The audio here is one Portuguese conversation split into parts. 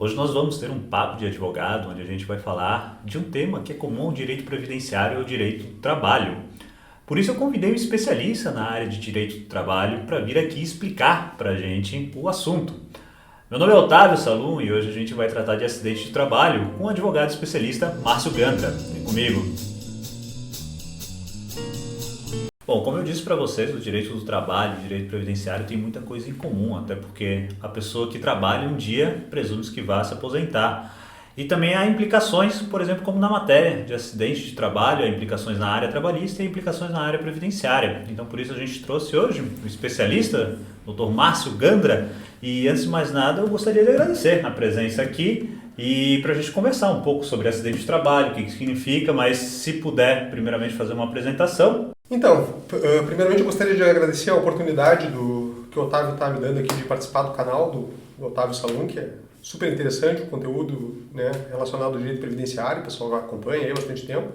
Hoje nós vamos ter um papo de advogado, onde a gente vai falar de um tema que é comum ao direito previdenciário e ao direito do trabalho. Por isso eu convidei um especialista na área de direito do trabalho para vir aqui explicar para a gente o assunto. Meu nome é Otávio Salum e hoje a gente vai tratar de acidente de trabalho com o advogado especialista Márcio Gandra. Vem comigo. Bom, como eu disse para vocês, o direito do trabalho e o direito previdenciário tem muita coisa em comum, até porque a pessoa que trabalha um dia presume-se que vai se aposentar. E também há implicações, por exemplo, como na matéria de acidente de trabalho, há implicações na área trabalhista e implicações na área previdenciária. Então, por isso a gente trouxe hoje o especialista, Dr. Márcio Gandra. E antes de mais nada, eu gostaria de agradecer a presença aqui e para a gente conversar um pouco sobre acidente de trabalho, o que significa, mas se puder, primeiramente, fazer uma apresentação. Então, primeiramente eu gostaria de agradecer a oportunidade que o Otávio está me dando aqui de participar do canal do Otávio Salum, que é super interessante o conteúdo, né, relacionado ao direito previdenciário, o pessoal acompanha aí há bastante tempo.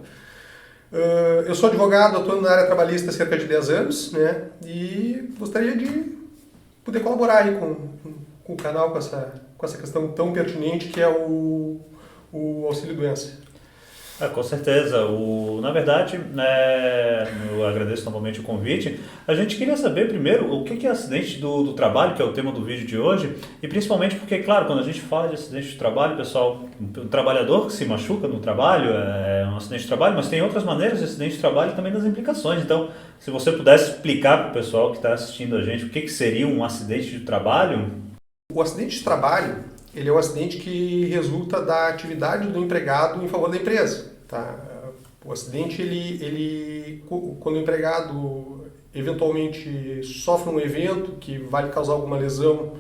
Eu sou advogado, atuando na área trabalhista há cerca de 10 anos, né, e gostaria de poder colaborar aí com o canal, com essa questão tão pertinente que é o auxílio-doença. Com certeza. Na verdade, né, eu agradeço novamente o convite. A gente queria saber primeiro o que é acidente do trabalho, que é o tema do vídeo de hoje, e principalmente porque, claro, quando a gente fala de acidente de trabalho, pessoal, o trabalhador que se machuca no trabalho é um acidente de trabalho, mas tem outras maneiras de acidente de trabalho e também das implicações. Então, se você pudesse explicar para o pessoal que está assistindo a gente o que seria um acidente de trabalho. O acidente de trabalho, ele é um acidente que resulta da atividade do empregado em favor da empresa. Tá? O acidente, quando o empregado eventualmente sofre um evento que vai causar alguma lesão,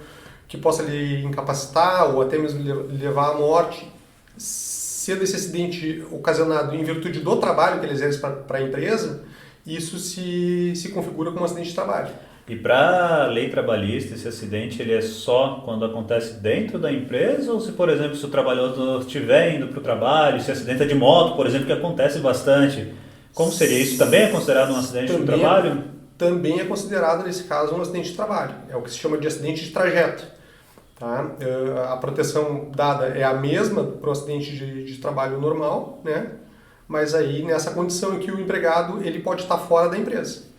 que possa lhe incapacitar ou até mesmo levar à morte, sendo esse acidente ocasionado em virtude do trabalho que ele exerce para a empresa, isso se configura como um acidente de trabalho. E para a lei trabalhista, esse acidente ele é só quando acontece dentro da empresa ou se, por exemplo, se o trabalhador estiver indo para o trabalho, se acidenta de moto, por exemplo, que acontece bastante, como seria isso? Também é considerado um acidente do trabalho? Também é considerado, nesse caso, um acidente de trabalho. É o que se chama de acidente de trajeto. Tá? A proteção dada é a mesma para o acidente de trabalho normal, né? Mas aí nessa condição em que o empregado ele pode estar fora da empresa.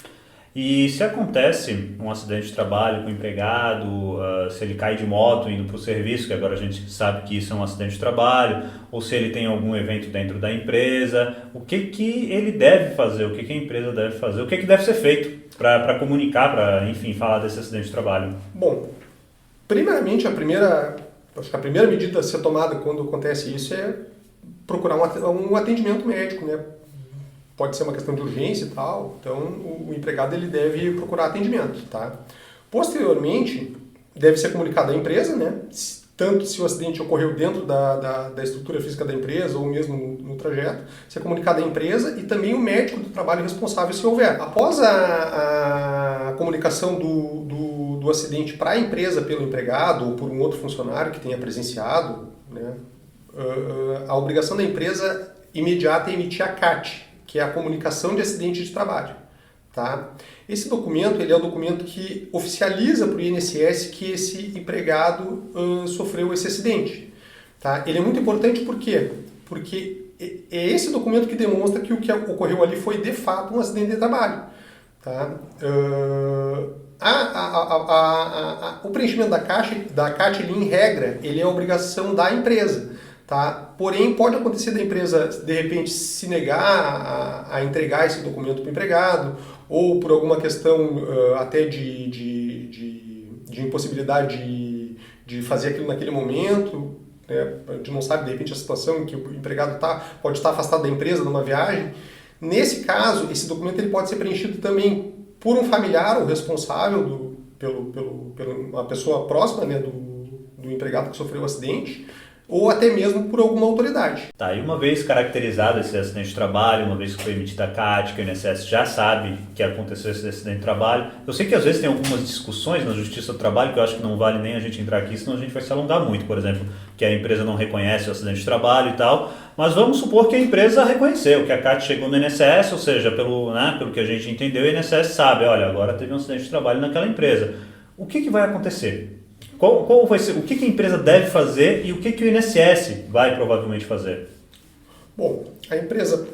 E se acontece um acidente de trabalho com o empregado, se ele cai de moto indo para o serviço, que agora a gente sabe que isso é um acidente de trabalho, ou se ele tem algum evento dentro da empresa, o que ele deve fazer, o que a empresa deve fazer, o que deve ser feito para comunicar, para, enfim, falar desse acidente de trabalho? Bom, primeiramente, acho que a primeira medida a ser tomada quando acontece isso é procurar um atendimento médico, né? Pode ser uma questão de urgência e tal, então o empregado ele deve procurar atendimento, tá? Posteriormente, deve ser comunicado à empresa, né? Tanto se o acidente ocorreu dentro da estrutura física da empresa ou mesmo no trajeto, ser comunicado à empresa e também o médico do trabalho responsável se houver. Após a comunicação do acidente para a empresa pelo empregado ou por um outro funcionário que tenha presenciado, né? A obrigação da empresa imediata é emitir a CAT, que é a comunicação de acidente de trabalho. Tá? Esse documento ele é o documento que oficializa para o INSS que esse empregado sofreu esse acidente. Tá? Ele é muito importante por quê? Porque é esse documento que demonstra que o que ocorreu ali foi de fato um acidente de trabalho. Tá? O preenchimento da CAT, ele, em regra, ele é obrigação da empresa. Tá? Porém, pode acontecer da empresa, de repente, se negar a entregar esse documento para o empregado, ou por alguma questão até de impossibilidade de fazer aquilo naquele momento, né? A gente não sabe, de repente, a situação em que o empregado pode estar afastado da empresa numa viagem. Nesse caso, esse documento ele pode ser preenchido também por um familiar ou responsável, uma pessoa próxima, né, do empregado que sofreu o acidente, ou até mesmo por alguma autoridade. Tá, e uma vez caracterizado esse acidente de trabalho, uma vez que foi emitida a CAT, que o INSS já sabe que aconteceu esse acidente de trabalho, eu sei que às vezes tem algumas discussões na Justiça do Trabalho que eu acho que não vale nem a gente entrar aqui, senão a gente vai se alongar muito, por exemplo, que a empresa não reconhece o acidente de trabalho e tal, mas vamos supor que a empresa reconheceu, que a CAT chegou no INSS, ou seja, pelo que a gente entendeu, o INSS sabe, olha, agora teve um acidente de trabalho naquela empresa. O que vai acontecer? Qual vai ser, o que a empresa deve fazer e o que o INSS vai provavelmente fazer? Bom, a empresa,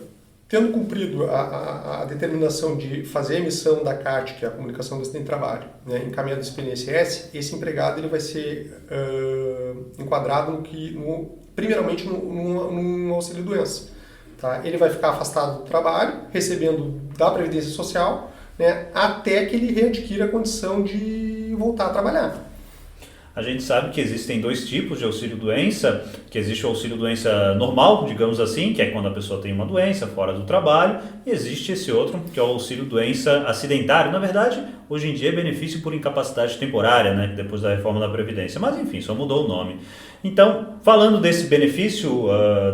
tendo cumprido a determinação de fazer a emissão da CAT, que é a Comunicação do Acidente de Trabalho, né, encaminhado isso para o INSS, esse empregado ele vai ser enquadrado primeiramente num auxílio-doença. Tá? Ele vai ficar afastado do trabalho, recebendo da Previdência Social, né, até que ele readquira a condição de voltar a trabalhar. A gente sabe que existem dois tipos de auxílio-doença, que existe o auxílio-doença normal, digamos assim, que é quando a pessoa tem uma doença fora do trabalho, e existe esse outro, que é o auxílio-doença acidentário. Na verdade, hoje em dia é benefício por incapacidade temporária, né, depois da reforma da Previdência, mas enfim, só mudou o nome. Então, falando desse benefício,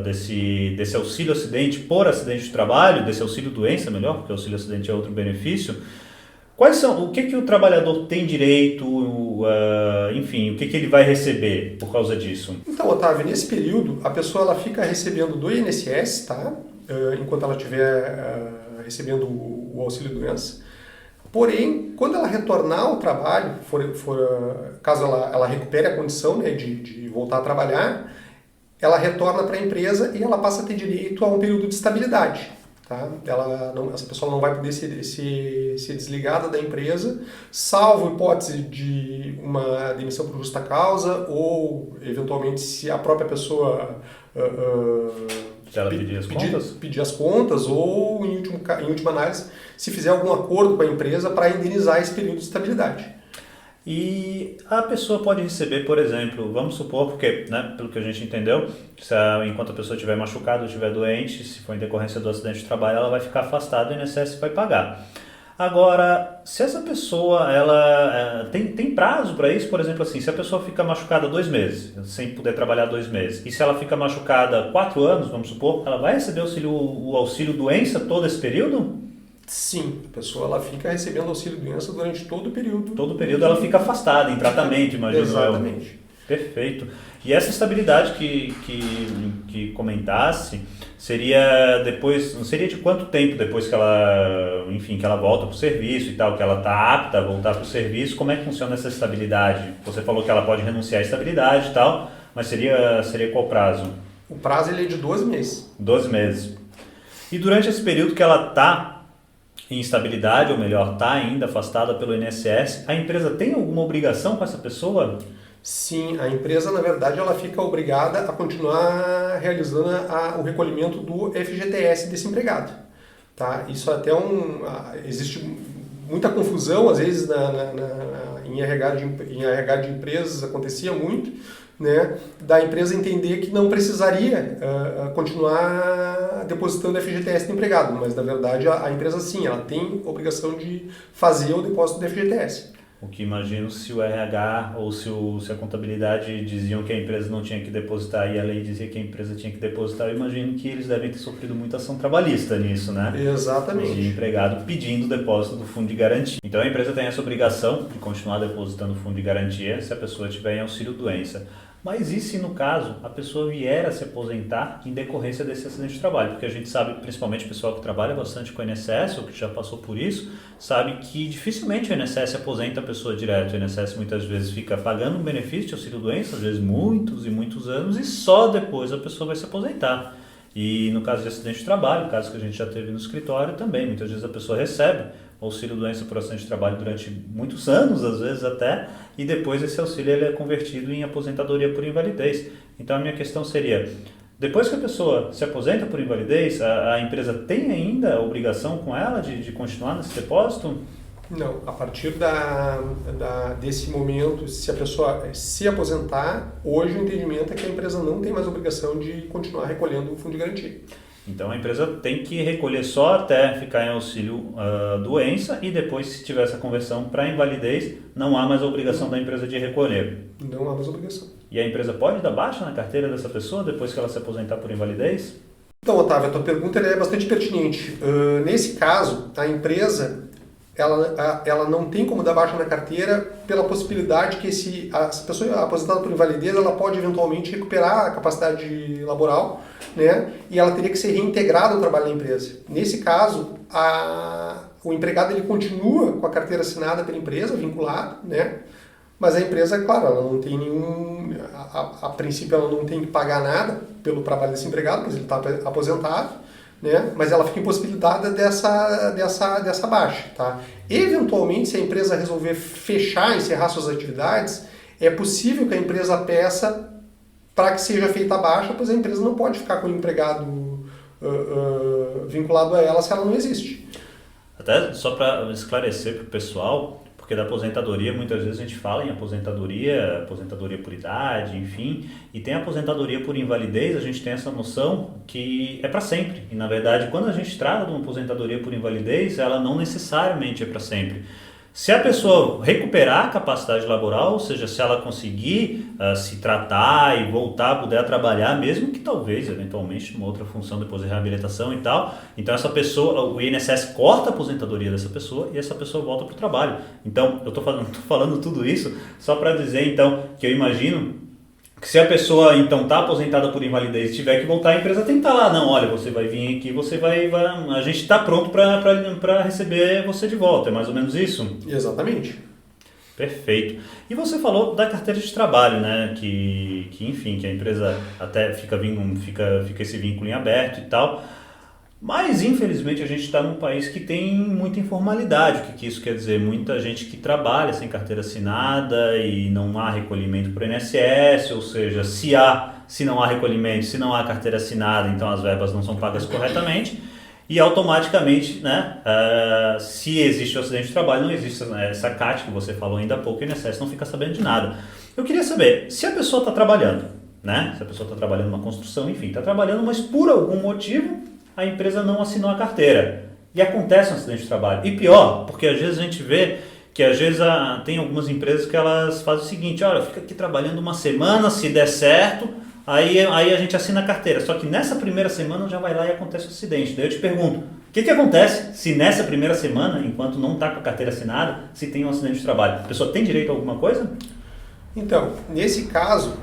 desse auxílio-acidente por acidente de trabalho, desse auxílio-doença, melhor, porque auxílio-acidente é outro benefício, o que o trabalhador tem direito, enfim, o que ele vai receber por causa disso? Então, Otávio, nesse período, a pessoa ela fica recebendo do INSS, tá? Enquanto ela estiver recebendo o auxílio-doença. Porém, quando ela retornar ao trabalho, caso ela recupere a condição, né, de voltar a trabalhar, ela retorna para a empresa e ela passa a ter direito a um período de estabilidade. Tá? Essa pessoa não vai poder ser desligada da empresa, salvo hipótese de uma demissão por justa causa ou, eventualmente, se a própria pessoa se ela pedir as contas ou, em última análise, se fizer algum acordo com a empresa para indenizar esse período de estabilidade. E a pessoa pode receber, por exemplo, vamos supor, porque, né, pelo que a gente entendeu, enquanto a pessoa estiver machucada ou estiver doente, se for em decorrência do acidente de trabalho, ela vai ficar afastada e o INSS vai pagar. Agora, se essa pessoa ela tem prazo para isso, por exemplo, assim, se a pessoa fica machucada 2 meses, sem poder trabalhar 2 meses, e se ela fica machucada 4 anos, vamos supor, ela vai receber o auxílio-doença todo esse período? Sim, a pessoa ela fica recebendo auxílio-doença durante todo o período. Todo o período ela fica afastada, em tratamento, imagino. Exatamente. Perfeito. E essa estabilidade que comentasse, seria depois, não seria de quanto tempo depois que ela volta para o serviço e tal, que ela está apta a voltar para o serviço, como é que funciona essa estabilidade? Você falou que ela pode renunciar à estabilidade e tal, mas seria qual prazo? O prazo ele é de 12 meses. 12 meses. E durante esse período que ela está em instabilidade, ou melhor, está ainda afastada pelo INSS, a empresa tem alguma obrigação com essa pessoa? Sim, a empresa, na verdade, ela fica obrigada a continuar realizando o recolhimento do FGTS desse empregado. Tá? Isso até existe muita confusão, às vezes, em RH de empresas, acontecia muito, né, da empresa entender que não precisaria continuar depositando FGTS do empregado, mas na verdade a empresa sim, ela tem obrigação de fazer o depósito do FGTS. O que imagino se o RH ou se a contabilidade diziam que a empresa não tinha que depositar e a lei dizia que a empresa tinha que depositar, eu imagino que eles devem ter sofrido muita ação trabalhista nisso, né? Exatamente. De empregado pedindo o depósito do fundo de garantia. Então a empresa tem essa obrigação de continuar depositando o fundo de garantia se a pessoa tiver em auxílio-doença. Mas e se no caso a pessoa vier a se aposentar em decorrência desse acidente de trabalho? Porque a gente sabe, principalmente o pessoal que trabalha bastante com o INSS ou que já passou por isso, sabe que dificilmente o INSS aposenta a pessoa direto. O INSS muitas vezes fica pagando um benefício de auxílio-doença, às vezes muitos e muitos anos, e só depois a pessoa vai se aposentar. E no caso de acidente de trabalho, caso que a gente já teve no escritório também, muitas vezes a pessoa recebe auxílio-doença por acidente de trabalho durante muitos anos, às vezes até, e depois esse auxílio ele é convertido em aposentadoria por invalidez. Então a minha questão seria, depois que a pessoa se aposenta por invalidez, a empresa tem ainda a obrigação com ela de continuar nesse depósito? Não, a partir desse momento, se a pessoa se aposentar, hoje o entendimento é que a empresa não tem mais obrigação de continuar recolhendo o fundo de garantia. Então a empresa tem que recolher só até ficar em auxílio doença e depois, se tiver essa conversão para invalidez, não há mais a obrigação da empresa de recolher. Não há mais obrigação. E a empresa pode dar baixa na carteira dessa pessoa depois que ela se aposentar por invalidez? Então, Otávio, a tua pergunta é bastante pertinente. Nesse caso, a empresa ela não tem como dar baixa na carteira pela possibilidade que a pessoa aposentada por invalidez ela pode eventualmente recuperar a capacidade laboral, né? E ela teria que ser reintegrada ao trabalho da empresa. Nesse caso, o empregado ele continua com a carteira assinada pela empresa, vinculado, né? Mas a empresa, claro, ela não tem a princípio ela não tem que pagar nada pelo trabalho desse empregado, pois ele está aposentado, né? Mas ela fica impossibilitada dessa baixa, tá? Eventualmente, se a empresa resolver fechar, encerrar suas atividades, é possível que a empresa peça para que seja feita a baixa, pois a empresa não pode ficar com o empregado vinculado a ela se ela não existe. Até só para esclarecer para o pessoal, porque da aposentadoria, muitas vezes a gente fala em aposentadoria por idade, enfim, e tem aposentadoria por invalidez, a gente tem essa noção que é para sempre. E na verdade, quando a gente trata de uma aposentadoria por invalidez, ela não necessariamente é para sempre. Se a pessoa recuperar a capacidade laboral, ou seja, se ela conseguir se tratar e voltar a poder trabalhar, mesmo que talvez, eventualmente, uma outra função depois de reabilitação e tal, então essa pessoa, o INSS corta a aposentadoria dessa pessoa e essa pessoa volta para o trabalho. Então, eu estou falando tudo isso só para dizer, então, que eu imagino que se a pessoa então está aposentada por invalidez e tiver que voltar, a empresa tem que estar lá. Não, olha, você vai vir aqui, a gente está pronto para receber você de volta. É mais ou menos isso? Exatamente. Perfeito. E você falou da carteira de trabalho, né? Que enfim, que a empresa até fica esse vínculo em aberto e tal. Mas, infelizmente, a gente está num país que tem muita informalidade. O que isso quer dizer? Muita gente que trabalha sem carteira assinada e não há recolhimento para o INSS, ou seja, se não há recolhimento, se não há carteira assinada, então as verbas não são pagas corretamente e automaticamente, né, se existe o acidente de trabalho, não existe essa CAT que você falou ainda há pouco, o INSS não fica sabendo de nada. Eu queria saber, se a pessoa está trabalhando, né, se a pessoa está trabalhando numa construção, enfim, está trabalhando, mas por algum motivo a empresa não assinou a carteira e acontece um acidente de trabalho. E pior, porque às vezes a gente vê que às vezes tem algumas empresas que elas fazem o seguinte, olha, fica aqui trabalhando uma semana, se der certo, aí a gente assina a carteira. Só que nessa primeira semana já vai lá e acontece o acidente. Daí eu te pergunto, o que acontece se nessa primeira semana, enquanto não está com a carteira assinada, se tem um acidente de trabalho? A pessoa tem direito a alguma coisa? Então, nesse caso,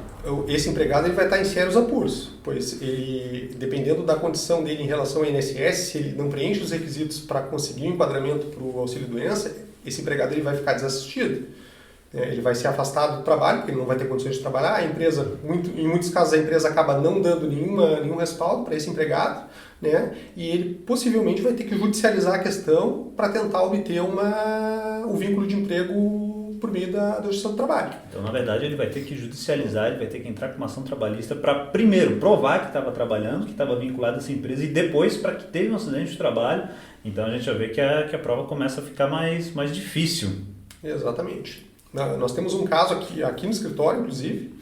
esse empregado ele vai estar em sérios apuros, pois ele, dependendo da condição dele em relação ao INSS, se ele não preenche os requisitos para conseguir um enquadramento para o auxílio-doença, esse empregado ele vai ficar desassistido. Ele vai ser afastado do trabalho, porque ele não vai ter condições de trabalhar. A empresa, em muitos casos, a empresa acaba não dando nenhum respaldo para esse empregado, né? E ele possivelmente vai ter que judicializar a questão para tentar obter o vínculo de emprego por meio da Justiça do Trabalho. Então, na verdade, ele vai ter que judicializar, ele vai ter que entrar com uma ação trabalhista para, primeiro, provar que estava trabalhando, que estava vinculado a essa empresa, e depois para que teve um acidente de trabalho. Então, a gente já vê que a prova começa a ficar mais difícil. Exatamente. Nós temos um caso aqui no escritório, inclusive,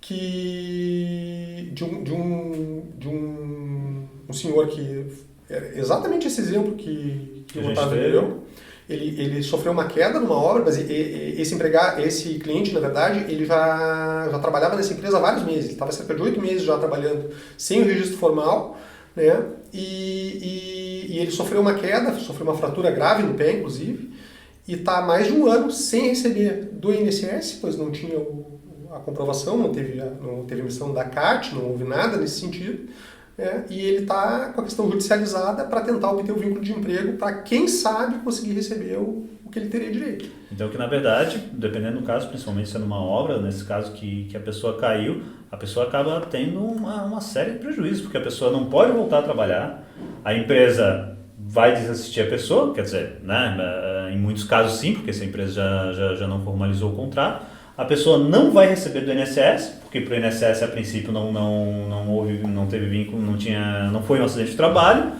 que de um senhor que... Exatamente esse exemplo que o Otávio deu. Ele sofreu uma queda numa obra, mas esse cliente, na verdade, ele já trabalhava nessa empresa há vários meses. Ele estava cerca de 8 meses já trabalhando sem o registro formal, né? E ele sofreu uma queda, sofreu uma fratura grave no pé, inclusive, e está há mais de um ano sem receber do INSS, pois não tinha a comprovação, não teve emissão da CAT, não houve nada nesse sentido. E ele está com a questão judicializada para tentar obter o vínculo de emprego para, quem sabe, conseguir receber o que ele teria direito. Então, que na verdade, dependendo do caso, principalmente sendo uma obra, nesse caso que a pessoa caiu, a pessoa acaba tendo uma série de prejuízos, porque a pessoa não pode voltar a trabalhar, a empresa vai desassistir a pessoa, quer dizer, né, em muitos casos sim, porque essa empresa já não formalizou o contrato, a pessoa não vai receber do INSS, porque para o INSS a princípio não teve vínculo, não foi um acidente de trabalho,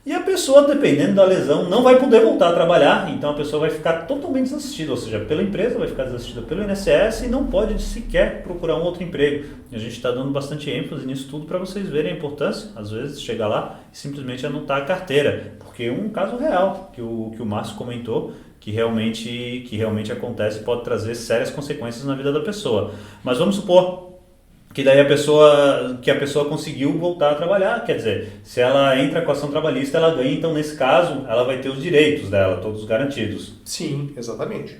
e a pessoa, dependendo da lesão, não vai poder voltar a trabalhar, então a pessoa vai ficar totalmente desassistida, ou seja, pela empresa vai ficar desassistida pelo INSS e não pode sequer procurar um outro emprego. E a gente está dando bastante ênfase nisso tudo para vocês verem a importância, às vezes, chegar lá e simplesmente anotar a carteira, porque é um caso real que o Márcio comentou, que realmente acontece e pode trazer sérias consequências na vida da pessoa. Mas vamos supor que daí a pessoa conseguiu voltar a trabalhar, quer dizer, se ela entra com a ação trabalhista, ela ganha, então nesse caso, ela vai ter os direitos dela, todos garantidos. Sim, exatamente.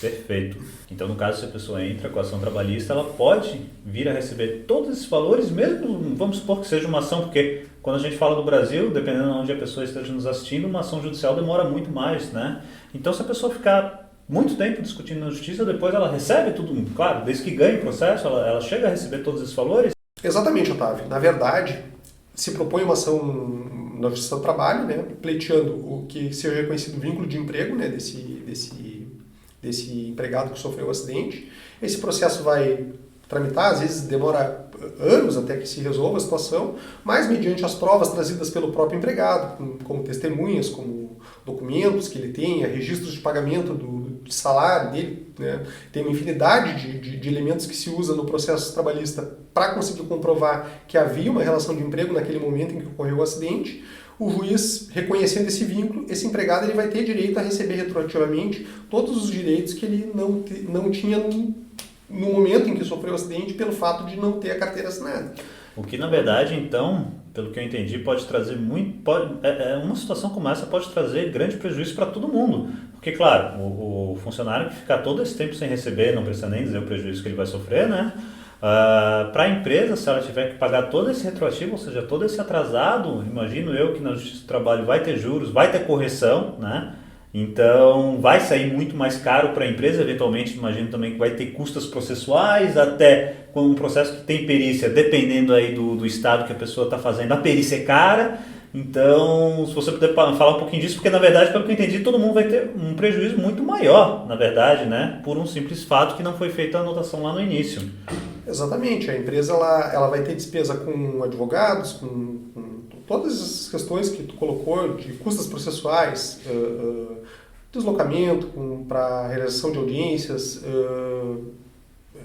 Perfeito. Então, no caso, se a pessoa entra com a ação trabalhista, ela pode vir a receber todos esses valores, mesmo, vamos supor que seja uma ação, porque quando a gente fala do Brasil, dependendo de onde a pessoa esteja nos assistindo, uma ação judicial demora muito mais, né? Então, se a pessoa ficar muito tempo discutindo na justiça, depois ela recebe tudo, claro, desde que ganha o processo, ela chega a receber todos esses valores? Exatamente, Otávio. Na verdade, se propõe uma ação na Justiça do Trabalho, né, pleiteando o que seja reconhecido vínculo de emprego, né, desse empregado que sofreu o acidente. Esse processo vai tramitar, às vezes demora anos até que se resolva a situação, mas mediante as provas trazidas pelo próprio empregado, como testemunhas, como documentos que ele tenha, registros de pagamento de salário dele, né? Tem uma infinidade de elementos que se usa no processo trabalhista para conseguir comprovar que havia uma relação de emprego naquele momento em que ocorreu o acidente. O juiz, reconhecendo esse vínculo, esse empregado ele vai ter direito a receber retroativamente todos os direitos que ele não tinha no momento em que sofreu o acidente pelo fato de não ter a carteira assinada. O que, na verdade, então, pelo que eu entendi, pode trazer uma situação como essa pode trazer grande prejuízo para todo mundo. Porque, claro, o funcionário que ficar todo esse tempo sem receber, não precisa nem dizer o prejuízo que ele vai sofrer, né? Para a empresa, se ela tiver que pagar todo esse retroativo, ou seja, todo esse atrasado, imagino eu que na Justiça do Trabalho vai ter juros, vai ter correção, né? Então vai sair muito mais caro para a empresa, eventualmente imagino também que vai ter custas processuais, até com um processo que tem perícia, dependendo aí do estado que a pessoa está fazendo, a perícia é cara. Então, se você puder falar um pouquinho disso, porque na verdade, pelo que eu entendi, todo mundo vai ter um prejuízo muito maior, na verdade, né? Por um simples fato que não foi feita a anotação lá no início. Exatamente, a empresa ela vai ter despesa com advogados, com todas as questões que tu colocou de custas processuais, deslocamento para realização de audiências,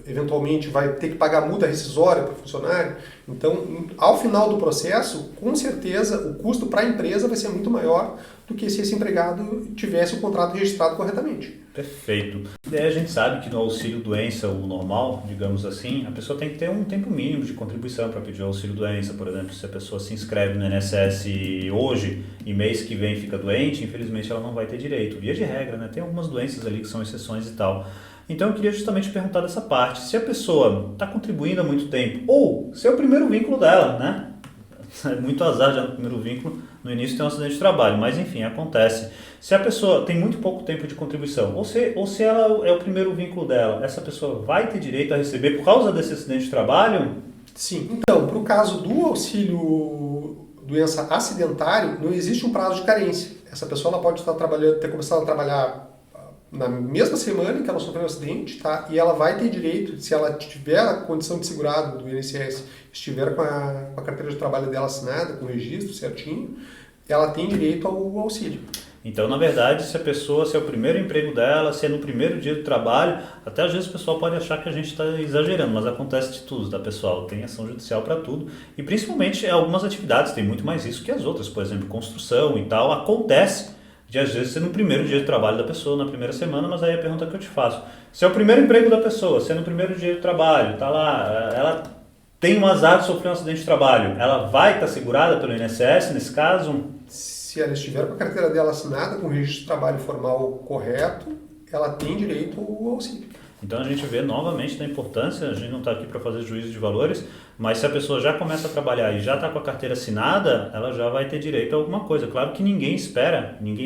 eventualmente vai ter que pagar multa rescisória para o funcionário. Então, ao final do processo, com certeza, o custo para a empresa vai ser muito maior do que se esse empregado tivesse o contrato registrado corretamente. Perfeito. E aí a gente sabe que no auxílio-doença, o normal, digamos assim, a pessoa tem que ter um tempo mínimo de contribuição para pedir o auxílio-doença. Por exemplo, se a pessoa se inscreve no INSS hoje e mês que vem fica doente, infelizmente ela não vai ter direito. Via de regra, né? Tem algumas doenças ali que são exceções e tal. Então eu queria justamente perguntar dessa parte. Se a pessoa está contribuindo há muito tempo, ou se é o primeiro vínculo dela, né? É muito azar já no primeiro vínculo, no início tem um acidente de trabalho, mas enfim, acontece. Se a pessoa tem muito pouco tempo de contribuição, ou se ela é o primeiro vínculo dela, essa pessoa vai ter direito a receber por causa desse acidente de trabalho? Sim. Então, para o caso do auxílio doença acidentário, não existe um prazo de carência. Essa pessoa ela pode ter começado a trabalhar na mesma semana em que ela sofreu um acidente, tá? E ela vai ter direito, se ela tiver a condição de segurado do INSS, estiver com a carteira de trabalho dela assinada, com o registro certinho, ela tem direito ao auxílio. Então, na verdade, se é o primeiro emprego dela, se é no primeiro dia do trabalho, até às vezes o pessoal pode achar que a gente está exagerando, mas acontece de tudo, tá, pessoal? Tem ação judicial para tudo. E principalmente algumas atividades têm muito mais risco que as outras, por exemplo, construção e tal, acontece de às vezes ser no primeiro dia de trabalho da pessoa, na primeira semana, mas aí a pergunta que eu te faço, se é o primeiro emprego da pessoa, se é no primeiro dia de trabalho, tá lá, ela tem um azar de sofrer um acidente de trabalho, ela vai estar segurada pelo INSS nesse caso? Se ela estiver com a carteira dela assinada, com o registro de trabalho formal correto, ela tem direito ao auxílio. Então a gente vê novamente da importância, a gente não está aqui para fazer juízo de valores, mas se a pessoa já começa a trabalhar e já está com a carteira assinada, ela já vai ter direito a alguma coisa. Claro que ninguém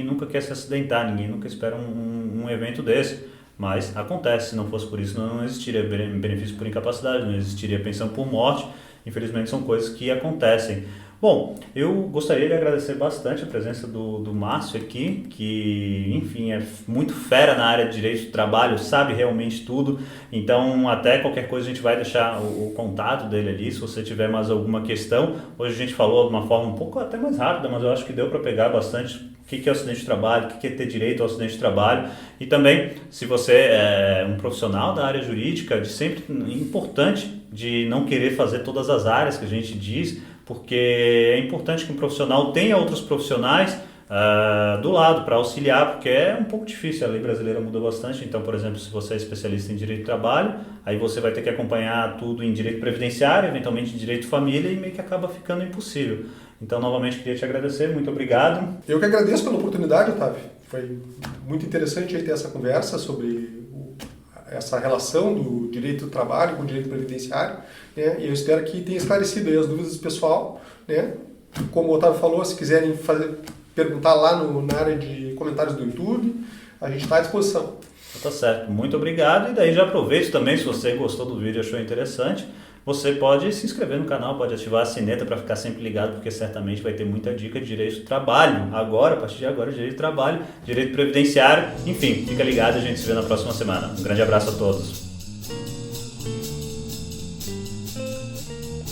nunca quer se acidentar, ninguém nunca espera um evento desse, mas acontece, se não fosse por isso não existiria benefício por incapacidade, não existiria pensão por morte, infelizmente são coisas que acontecem. Bom, eu gostaria de agradecer bastante a presença do Márcio aqui, que, enfim, é muito fera na área de direito do trabalho, sabe realmente tudo, então até qualquer coisa a gente vai deixar o contato dele ali, se você tiver mais alguma questão. Hoje a gente falou de uma forma um pouco até mais rápida, mas eu acho que deu para pegar bastante o que é o acidente de trabalho, o que é ter direito ao acidente de trabalho, e também, se você é um profissional da área jurídica, importante de não querer fazer todas as áreas que a gente diz, porque é importante que um profissional tenha outros profissionais do lado para auxiliar, porque é um pouco difícil, a lei brasileira muda bastante. Então, por exemplo, se você é especialista em direito do trabalho, aí você vai ter que acompanhar tudo em direito previdenciário, eventualmente em direito de família, e meio que acaba ficando impossível. Então, novamente, queria te agradecer, muito obrigado. Eu que agradeço pela oportunidade, Otávio. Foi muito interessante aí ter essa conversa sobre essa relação do direito do trabalho com o direito previdenciário, né? E eu espero que tenha esclarecido aí as dúvidas do pessoal, né? Como o Otávio falou, se quiserem perguntar lá na área de comentários do YouTube, a gente está à disposição. Tá certo, muito obrigado. E daí já aproveito também, se você gostou do vídeo e achou interessante, você pode se inscrever no canal, pode ativar a sineta para ficar sempre ligado, porque certamente vai ter muita dica de direito do trabalho. Agora, a partir de agora, direito do trabalho, direito previdenciário, enfim, fica ligado, a gente se vê na próxima semana. Um grande abraço a todos.